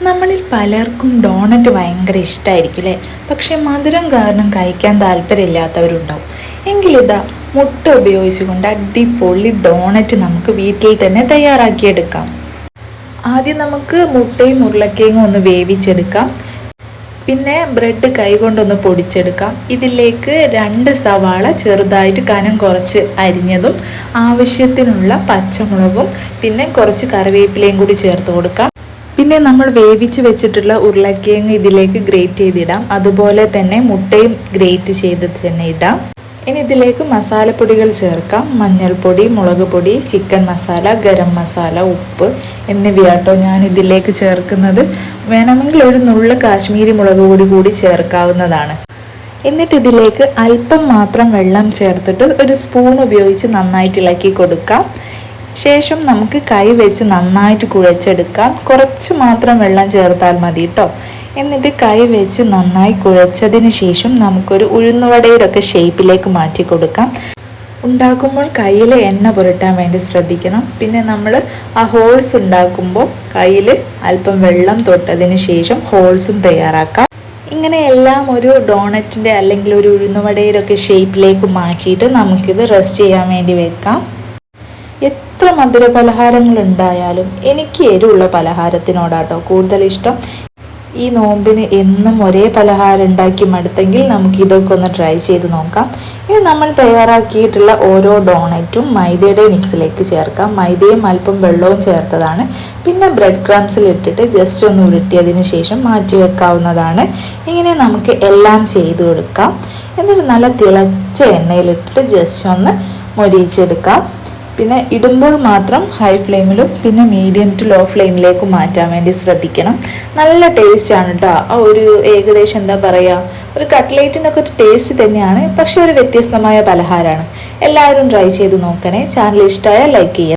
നമ്മളിൽ പലർക്കും ഡോണറ്റ് ഭയങ്കര ഇഷ്ടമായിരിക്കും അല്ലേ? പക്ഷെ മധുരം കാരണം കഴിക്കാൻ താല്പര്യമില്ലാത്തവരുണ്ടാവും. എങ്കിലിതാ മുട്ട ഉപയോഗിച്ചുകൊണ്ട് അടിപൊളി ഡോണറ്റ് നമുക്ക് വീട്ടിൽ തന്നെ തയ്യാറാക്കിയെടുക്കാം. ആദ്യം നമുക്ക് മുട്ടയും ഉരുളക്കിഴങ്ങും ഒന്ന് വേവിച്ചെടുക്കാം. പിന്നെ ബ്രെഡ് കൈകൊണ്ടൊന്ന് പൊടിച്ചെടുക്കാം. ഇതിലേക്ക് 2 സവാള ചെറുതായിട്ട് കനം കുറച്ച് അരിഞ്ഞതും ആവശ്യത്തിനുള്ള പച്ചമുളകും പിന്നെ കുറച്ച് കറിവേപ്പിലയും കൂടി ചേർത്ത് കൊടുക്കാം. പിന്നെ നമ്മൾ വേവിച്ച് വെച്ചിട്ടുള്ള ഉരുളക്കിഴങ്ങ് ഇതിലേക്ക് ഗ്രേറ്റ് ചെയ്തിടാം. അതുപോലെ തന്നെ മുട്ടയും ഗ്രേറ്റ് ചെയ്ത് തന്നെ ഇടാം. ഇനി ഇതിലേക്ക് മസാലപ്പൊടികൾ ചേർക്കാം. മഞ്ഞൾപ്പൊടി, മുളക് പൊടി, ചിക്കൻ മസാല, ഗരം മസാല, ഉപ്പ് എന്നിവയാട്ടോ ഞാൻ ഇതിലേക്ക് ചേർക്കുന്നത്. വേണമെങ്കിൽ ഒരു നുള്ള് കാശ്മീരി മുളക് പൊടി കൂടി ചേർക്കാവുന്നതാണ്. എന്നിട്ട് ഇതിലേക്ക് അല്പം മാത്രം വെള്ളം ചേർത്തിട്ട് ഒരു സ്പൂൺ ഉപയോഗിച്ച് നന്നായിട്ട് ഇളക്കി കൊടുക്കാം. ശേഷം നമുക്ക് കൈ വെച്ച് നന്നായിട്ട് കുഴച്ചെടുക്കാം. കുറച്ച് മാത്രം വെള്ളം ചേർത്താൽ മതി കേട്ടോ. എന്നിട്ട് കൈ വെച്ച് നന്നായി കുഴച്ചതിന് ശേഷം നമുക്കൊരു ഉഴുന്നുവടയുടെ ഒക്കെ ഷേപ്പിലേക്ക് മാറ്റി കൊടുക്കാം. ഉണ്ടാക്കുമ്പോൾ കയ്യിൽ എണ്ണ പുരട്ടാൻ വേണ്ടി ശ്രദ്ധിക്കണം. പിന്നെ നമ്മൾ ആ ഹോൾസ് ഉണ്ടാക്കുമ്പോൾ കയ്യിൽ അല്പം വെള്ളം തൊട്ടതിന് ശേഷം ഹോൾസും തയ്യാറാക്കാം. ഇങ്ങനെ എല്ലാം ഒരു ഡോണറ്റിൻ്റെ അല്ലെങ്കിൽ ഒരു ഉഴുന്നുവടയുടെ ഒക്കെ ഷേപ്പിലേക്ക് മാറ്റിയിട്ട് നമുക്കിത് റെസ്റ്റ് ചെയ്യാൻ വേണ്ടി വെക്കാം. എത്ര മധുര പലഹാരങ്ങൾ ഉണ്ടായാലും എനിക്ക് എരിവുള്ള പലഹാരത്തിനോടാട്ടോ കൂടുതൽ ഇഷ്ടം. ഈ നോമ്പിന് എന്നും ഒരേ പലഹാരം ഉണ്ടാക്കി മടുത്തെങ്കിൽ നമുക്ക് ഇതൊക്കെ ഒന്ന് ട്രൈ ചെയ്ത് നോക്കാം. ഇനി നമ്മൾ തയ്യാറാക്കിയിട്ടുള്ള ഓരോ ഡോണറ്റും മൈദയുടെ മിക്സിലേക്ക് ചേർക്കാം. മൈദയും അല്പം വെള്ളവും ചേർത്തതാണ്. പിന്നെ ബ്രെഡ് ക്രംസിൽ ഇട്ടിട്ട് ജസ്റ്റ് ഒന്ന് ഉരുട്ടിയതിന് ശേഷം മാറ്റി വെക്കാവുന്നതാണ്. ഇങ്ങനെ നമുക്ക് എല്ലാം ചെയ്ത് കൊടുക്കാം. എന്നിട്ട് നല്ല തിളച്ച എണ്ണയിലിട്ടിട്ട് ജസ്റ്റ് ഒന്ന് മൊരിയിച്ചെടുക്കാം. പിന്നെ ഇടുമ്പോൾ മാത്രം ഹൈ ഫ്ലെയിമിലും പിന്നെ മീഡിയം ടു ലോ ഫ്ലെയിമിലേക്ക് മാറ്റാൻ വേണ്ടി ശ്രദ്ധിക്കണം. നല്ല ടേസ്റ്റാണ് കേട്ടോ. ഒരു ഏകദേശം എന്താ പറയുക, ഒരു കട്ട്ലേറ്റിനൊക്കെ ഒരു ടേസ്റ്റ് തന്നെയാണ്. പക്ഷെ ഒരു വ്യത്യസ്തമായ പലഹാരമാണ്. എല്ലാവരും ട്രൈ ചെയ്ത് നോക്കണേ. ചാനൽ ഇഷ്ടമായാൽ ലൈക്ക് ചെയ്യുക.